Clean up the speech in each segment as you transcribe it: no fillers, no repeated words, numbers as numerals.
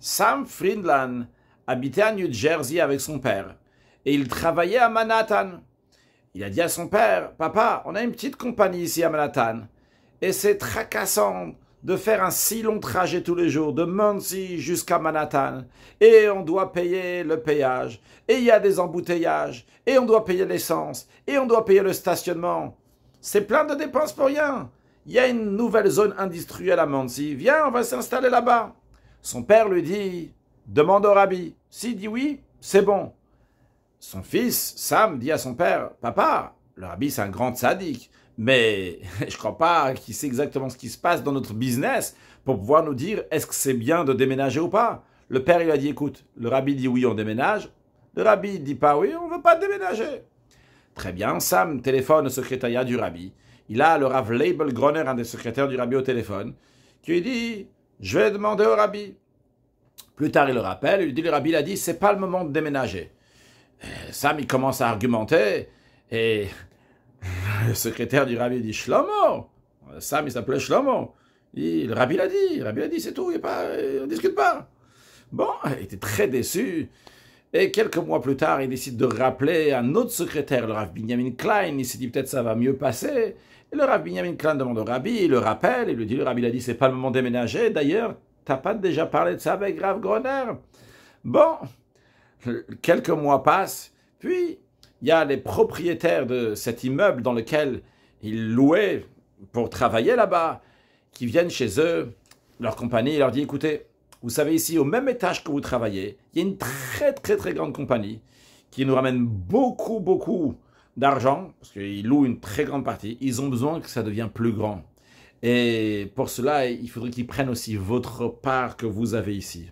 Sam Friedland habitait à New Jersey avec son père et il travaillait à Manhattan. Il a dit à son père, « Papa, on a une petite compagnie ici à Manhattan et c'est tracassant de faire un si long trajet tous les jours, de Muncie jusqu'à Manhattan. Et on doit payer le péage, et il y a des embouteillages, et on doit payer l'essence, et on doit payer le stationnement. C'est plein de dépenses pour rien. Il y a une nouvelle zone industrielle à Muncie. Viens, on va s'installer là-bas. » Son père lui dit, « Demande au rabbi. » S'il dit oui, c'est bon. Son fils, Sam, dit à son père, « Papa, le rabbi c'est un grand sadique. Mais je ne crois pas qu'il sait exactement ce qui se passe dans notre business pour pouvoir nous dire est-ce que c'est bien de déménager ou pas. » Le père, il a dit, écoute, le rabbi dit oui, on déménage. Le rabbi dit pas oui, on ne veut pas déménager. Très bien, Sam téléphone au secrétariat du rabbi. Il a le Rav Leibel Groner, un des secrétaires du rabbi au téléphone, qui lui dit, je vais demander au rabbi. Plus tard, il le rappelle, il lui dit, le rabbi, il a dit, c'est pas le moment de déménager. Et Sam, il commence à argumenter et... Le secrétaire du rabbi dit Shlomo. Sam, il s'appelait Shlomo. Le rabbi l'a dit, c'est tout, on ne discute pas. Bon, il était très déçu. Et quelques mois plus tard, il décide de rappeler un autre secrétaire, le Rav Binyamin Klein. Il s'est dit peut-être ça va mieux passer. Et le Rav Binyamin Klein demande au rabbi, il le rappelle, il lui dit, le rabbi l'a dit, c'est pas le moment de déménager. D'ailleurs, t'as pas déjà parlé de ça avec Rav Groner? Bon, quelques mois passent, puis... il y a les propriétaires de cet immeuble dans lequel ils louaient pour travailler là-bas, qui viennent chez eux, leur compagnie, leur dit, écoutez, vous savez ici, au même étage que vous travaillez, il y a une très grande compagnie qui nous ramène beaucoup d'argent, parce qu'ils louent une très grande partie, ils ont besoin que ça devienne plus grand. Et pour cela, il faudrait qu'ils prennent aussi votre part que vous avez ici.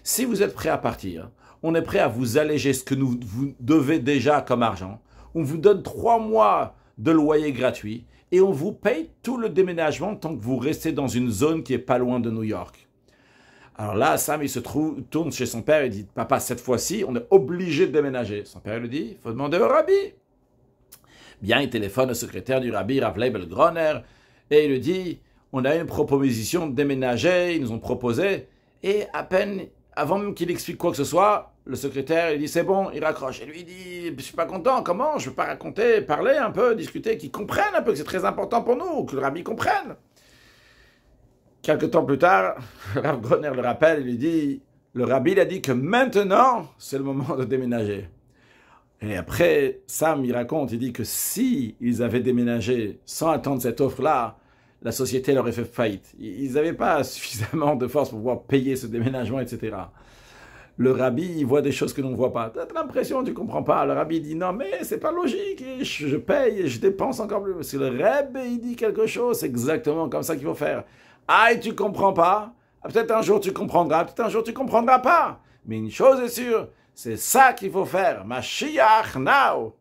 Si vous êtes prêts à partir, on est prêt à vous alléger ce que vous devez déjà comme argent. On vous donne 3 mois de loyer gratuit et on vous paye tout le déménagement tant que vous restez dans une zone qui est pas loin de New York. Alors là, Sam, il se tourne chez son père et dit, « Papa, cette fois-ci, on est obligé de déménager. » Son père lui dit, « Il faut demander au rabbi. » Bien, il téléphone au secrétaire du rabbi, Rav Leibel Groner, et il lui dit, « On a une proposition de déménager, ils nous ont proposé. » Et à peine, avant même qu'il explique quoi que ce soit, le secrétaire, il dit, c'est bon, il raccroche. Et lui, il dit, je suis pas content, comment? Je veux pas raconter, parler un peu, discuter, qu'ils comprennent un peu, que c'est très important pour nous, que le rabbi comprenne. Quelque temps plus tard, Rav Groner le rappelle, il lui dit, le rabbi, il a dit que maintenant, c'est le moment de déménager. Et après, Sam, il raconte, il dit que si ils avaient déménagé sans attendre cette offre-là, la société leur aurait fait faillite. Ils n'avaient pas suffisamment de force pour pouvoir payer ce déménagement, etc. Le rabbi, il voit des choses que l'on ne voit pas. Tu as l'impression, tu ne comprends pas. Le rabbi dit, non, mais c'est pas logique. Je paye et je dépense encore plus. Si le rabbi, il dit quelque chose, c'est exactement comme ça qu'il faut faire. Ah, et tu ne comprends pas? Peut-être un jour tu comprendras, peut-être un jour tu ne comprendras pas. Mais une chose est sûre, c'est ça qu'il faut faire. Mashiach now!